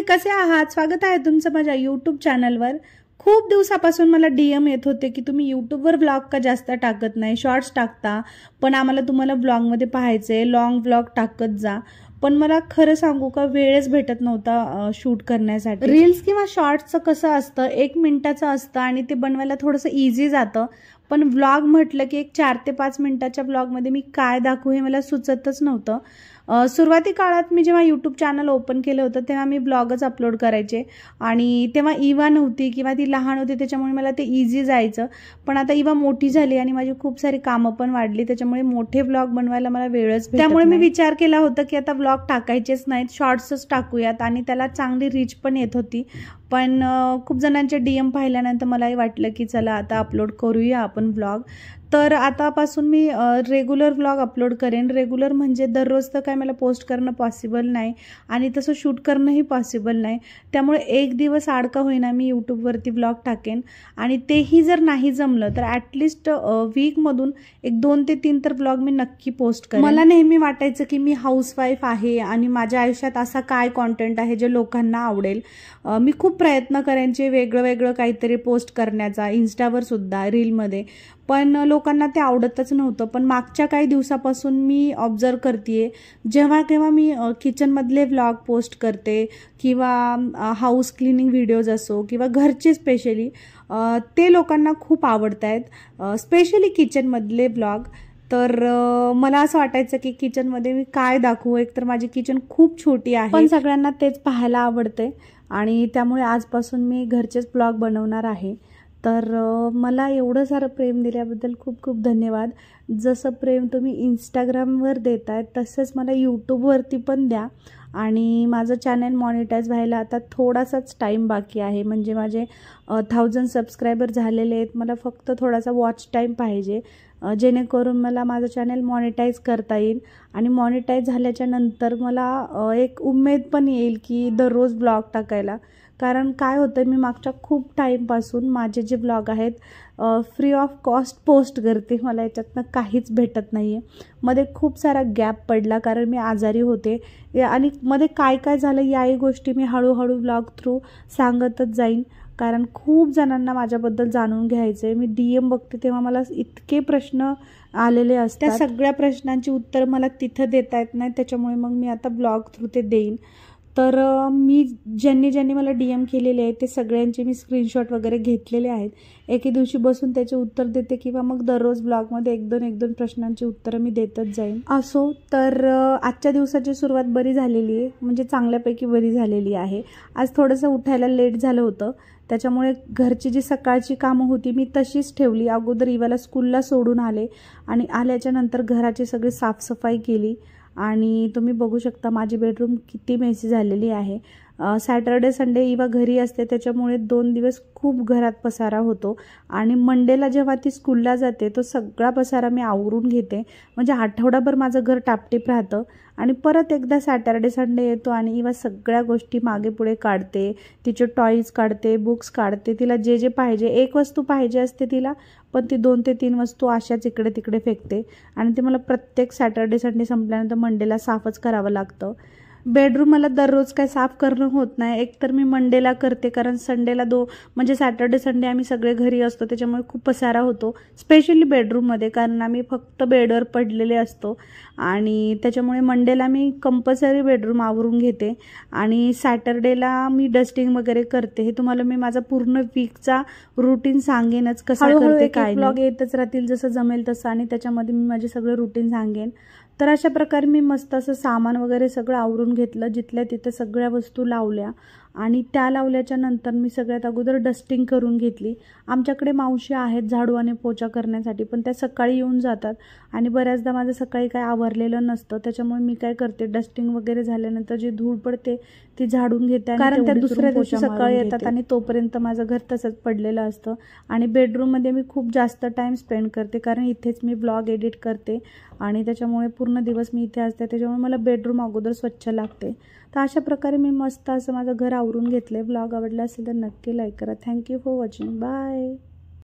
मंडळी, कसे आहात? स्वागत आहे तुमचं माझ्या यूट्यूब चॅनलवर। खूप दिवसापासून मला डीएम येत होते की तुम्ही यूट्यूबवर व्लॉग का जास्त टाकत नाही, शॉर्ट्स टाकता, पण आम्हाला तुम्हाला व्लॉगमध्ये पाहायचंय, लॉंग व्लॉग टाकत जा। पण मला खरं सांगू का वेळच भेटत नव्हता शूट करण्यासाठी। रील्स किंवा शॉर्ट्सचं कसं असतं, 1 मिनिटाचं असतं आणि ते बनवायला थोडंसं इझी जातं, पण व्लॉग म्हटलं की एक 4 ते 5 मिनिटाच्या व्लॉगमध्ये मी काय दाखवू हे मला सुचतच नव्हतं। सुरुवाती काळात मी जेव्हा यूट्यूब चॅनल ओपन केलं होतं तेव्हा मी ब्लॉगच अपलोड करायचे आणि तेव्हा इवा नव्हती किंवा ती लहान होती, त्याच्यामुळे मला ते इझी जायचं। पण आता इवा मोठी झाली आणि माझी खूप सारी कामं पण वाढली, त्याच्यामुळे मोठे व्लॉग बनवायला मला वेळच भेटत नाही। त्यामुळे मी विचार केला होता की आता व्लॉग टाकायचेच नाहीत, शॉर्ट्सच टाकूयात आणि त्याला चांगली रीच पण येत होती। पण खूप जणांचे डीएम पाहिल्यानंतर मलाही वाटलं की चला आता अपलोड करूया आपण व्लॉग। तर आतापासून मी रेग्युलर व्लॉग अपलोड करेन। रेग्युलर म्हणजे दररोज तर काय मला पोस्ट करणं पॉसिबल नाही आणि तसं शूट करणंही पॉसिबल नाही, त्यामुळे एक दिवस आड का होईना मी यूट्यूबवरती व्लॉग टाकेन आणि तेही जर नाही जमलं तर ॲटलिस्ट वीकमधून एक 2 ते 3 तर व्लॉग मी नक्की पोस्ट करेन। मला नेहमी वाटायचं की मी हाऊसवाईफ आहे आणि माझ्या आयुष्यात असा काय कॉन्टेंट आहे जे लोकांना आवडेल। मी खूप प्रयत्न करायचे वेगळं वेगळं काहीतरी पोस्ट करण्याचा, इन्स्टावर सुद्धा रीलमध्ये, पण लोकांना ते आवडतच नव्हतं। पण मागच्या काही दिवसापासून मी ऑब्झर्व करतेय, जेव्हा केव्हा मी किचनमधले व्लॉग पोस्ट करते किंवा हाऊस क्लिनिंग व्हिडिओज असो किंवा घरचे स्पेशली, ते लोकांना खूप आवडत आहेत, स्पेशली किचनमधले व्लॉग। तर मला असं वाटायचं की किचनमध्ये मी काय दाखवू, एकतर माझी किचन खूप छोटी आहे पण सगळ्यांना तेच पाहायला आवडते आणि त्यामुळे आजपासून मी घरचेच व्लॉग बनवणार आहे। तर मला एवढं सारं प्रेम दिल्याबद्दल खूप खूप धन्यवाद। जसं प्रेम तुम्ही इंस्टाग्रामवर देताय तसंच मला यूट्यूबवरती पण द्या आणि माझं चॅनल मॉनिटाईज व्हायला आता थोडासाच टाईम बाकी आहे, म्हणजे माझे 1000 सबस्क्रायबर झालेले आहेत। मला फक्त थोडासा वॉच टाईम पाहिजे, जेणेकरून मला माझं चॅनल मॉनिटाईज करता येईल आणि मॉनिटाईज झाल्याच्या नंतर मला एक उमेद पण येईल की दररोज ब्लॉग टाकायला। कारण काय होतं, मी मागच्या खूप टाईमपासून माझे जे ब्लॉग आहेत फ्री ऑफ कॉस्ट पोस्ट करते, मला याच्यातनं काहीच भेटत नाही आहे। मध्ये खूप सारा गॅप पडला कारण मी आजारी होते आणि मध्ये काय काय झालं याही गोष्टी मी हळूहळू व्लॉग थ्रू सांगतच जाईन, कारण खूप जणांना माझ्याबद्दल जाणून घ्यायचं आहे। मी डीएम बघते तेव्हा मला इतके प्रश्न आलेले असतात, त्या सगळ्या प्रश्नांची उत्तर मला तिथं देता येत नाही, त्याच्यामुळे मग मी आता ब्लॉग थ्रू ते देईन। तर मी ज्यांनी मला डीएम केलेले आहेत ते सगळ्यांचे मी स्क्रीनशॉट वगैरे घेतलेले आहेत, एके दिवशी बसून त्याचे उत्तर देते किंवा मग दररोज ब्लॉगमध्ये 1-2 प्रश्नांची उत्तरं मी देतच जाईन। असो, तर आजच्या दिवसाची सुरुवात बरी झालेली आहे, म्हणजे चांगल्यापैकी बरी झालेली आहे। आज थोडंसं उठायला लेट झालं होतं, त्याच्यामुळे घरची जी सकाळची कामं होती मी तशीच ठेवली। अगोदर इवाला स्कूलला सोडून आले आणि आल्याच्या नंतर घराची सगळी साफसफाई केली आणि तुम्ही बघू शकता माझी बेडरूम किती मेसी झालेली आहे। सॅटर्डे संडे इवा घरी असते, त्याच्यामुळे 2 दिवस खूप घरात पसारा होतो आणि मंडेला जेव्हा ती स्कूलला जाते तो सगळा पसारा मी आवरून घेते, म्हणजे आठवडाभर माझं घर टापटीप राहतं आणि परत एकदा सॅटर्डे संडे येतो आणि इवा सगळ्या गोष्टी मागे पुढे काढते, तिचे टॉईज काढते, बुक्स काढते, तिला जे जे पाहिजे, एक वस्तू पाहिजे असते तिला, पण ती 2 ते 3 वस्तू अशाच इकडे तिकडे फेकते आणि ते मला प्रत्येक सॅटर्डे संडे संपल्यानंतर मंडेला साफच करावं लागतं। बेडरूम मला दररोज काय साफ करणं होत नाही, एकतर मी मंडेला करते कारण संडेला म्हणजे सॅटर्डे संडे आम्ही सगळे घरी असतो, त्याच्यामुळे खूप पसारा होतो, स्पेशली बेडरूममध्ये, कारण आम्ही फक्त बेडवर पडलेले असतो आणि त्याच्यामुळे मंडेला मी कंपल्सरी बेडरूम आवरून घेते आणि सॅटर्डेला मी डस्टिंग वगैरे करते। हे तुम्हाला मी माझा पूर्ण वीकचा रुटीन सांगेनच, कसं करते काय। ब्लॉग येतच राहतील जसं जमेल तसं आणि त्याच्यामध्ये मी माझे सगळं रुटीन सांगेन। तर अशा प्रकारे मी मस्त असं सामान वगैरे सगळं आवरून घेतलं, जिथल्या तिथे सगळ्या वस्तू लावल्या आणि त्या लावल्याच्या नंतर मी सगळ्यात अगोदर डस्टिंग करून घेतली। आमच्याकडे मावशी आहेत झाडू आणि पोछा करण्यासाठी, पण त्या सकाळी येऊन जातात आणि बऱ्याचदा माझं सकाळी काय आवरलेलं नसतं, त्याच्यामुळे मी काय करते, डस्टिंग वगैरे झाल्यानंतर जी धूळ पडते ती झाडून घेते, कारण त्या दुसऱ्या दिवशी सकाळी येतात आणि तोपर्यंत माझं घर तसंच पडलेलं असतं। आणि बेडरूममध्ये मी खूप जास्त टाईम स्पेंड करते कारण इथेच मी ब्लॉग एडिट करते आणि त्याच्यामुळे पूर्ण दिवस मी इथे असते, त्याच्यामुळे मला बेडरूम अगोदर स्वच्छ लागते। तर अशा प्रकारे मी मस्त असं माझं घर आवरून घेतले। ब्लॉग आवडला असेल तर नक्की लाईक करा। Thank you for watching, bye.